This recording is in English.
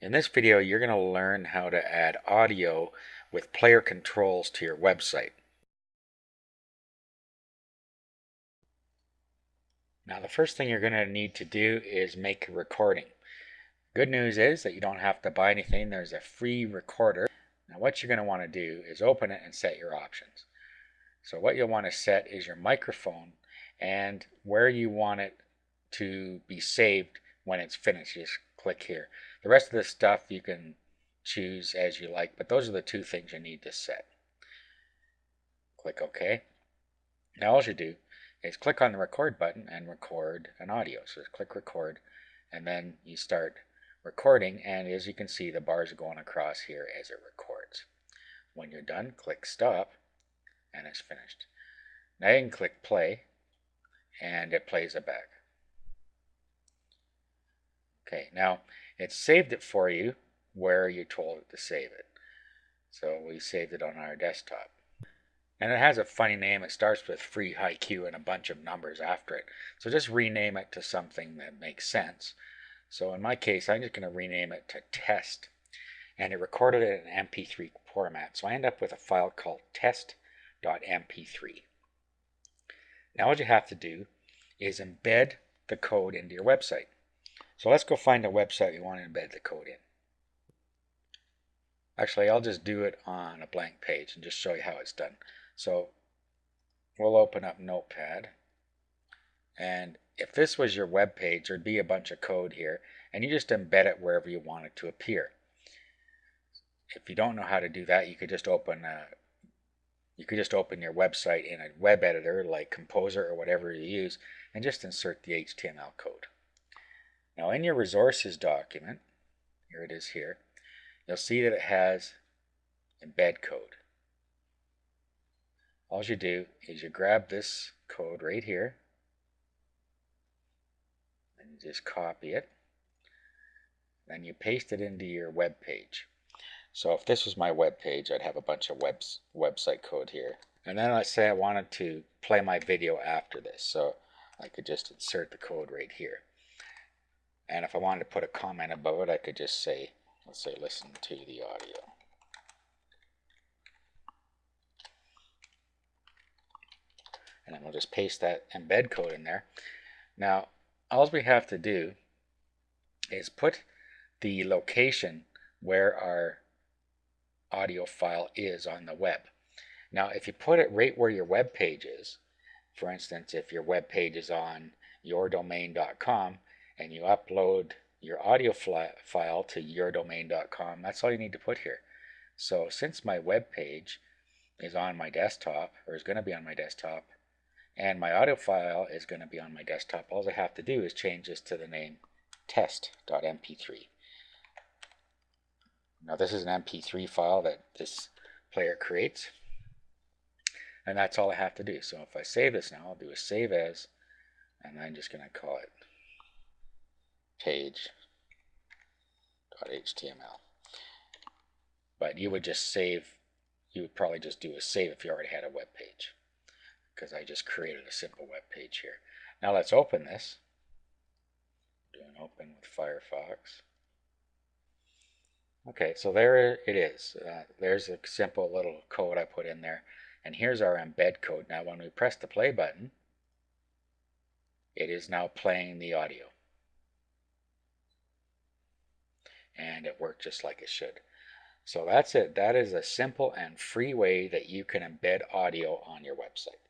In this video, you're going to learn how to add audio with player controls to your website. Now, the first thing you're going to need to do is make a recording. Good news is that you don't have to buy anything. There's a free recorder. Now, what you're going to want to do is open it and set your options. So what you'll want to set is your microphone and where you want it to be saved when it's finished. Just click here. The rest of the stuff you can choose as you like, but those are the two things you need to set. Click OK. Now all you do is click on the record button and record an audio. So just click record and then you start recording, and as you can see the bars are going across here as it records. When you're done, click stop and it's finished. Now you can click play and it plays it back. Okay, now it's saved it for you where you told it to save it. So we saved it on our desktop. And it has a funny name. It starts with free HiQ and a bunch of numbers after it. So just rename it to something that makes sense. So in my case, I'm just going to rename it to test. And it recorded it in MP3 format. So I end up with a file called test.mp3. Now what you have to do is embed the code into your website. So let's go find a website we want to embed the code in. Actually, I'll just do it on a blank page and just show you how it's done. So we'll open up Notepad, and if this was your web page, there'd be a bunch of code here, and you just embed it wherever you want it to appear. If you don't know how to do that, you could just open your website in a web editor like Composer or whatever you use, and just insert the HTML code. Now in your resources document, here it is here, you'll see that it has embed code. All you do is you grab this code right here and you just copy it. Then you paste it into your web page. So if this was my web page, I'd have a bunch of website code here. And then let's say I wanted to play my video after this. So I could just insert the code right here. And if I wanted to put a comment above it, I could just say, let's say, listen to the audio. And then we'll just paste that embed code in there. Now, all we have to do is put the location where our audio file is on the web. Now, if you put it right where your web page is, for instance, if your web page is on yourdomain.com and you upload your audio file to yourdomain.com, that's all you need to put here. So since my web page is on my desktop, or is going to be on my desktop, and my audio file is going to be on my desktop, all I have to do is change this to the name test.mp3. Now this is an MP3 file that this player creates, and that's all I have to do. So if I save this now, I'll do a save as, and I'm just going to call it page.html. But you would probably just do a save if you already had a web page, because I just created a simple web page here. Now let's open this. Do an open with Firefox. Okay, so there it is. There's a simple little code I put in there. And here's our embed code. Now when we press the play button, it is now playing the audio. And it worked just like it should. So that's it. That is a simple and free way that you can embed audio on your website.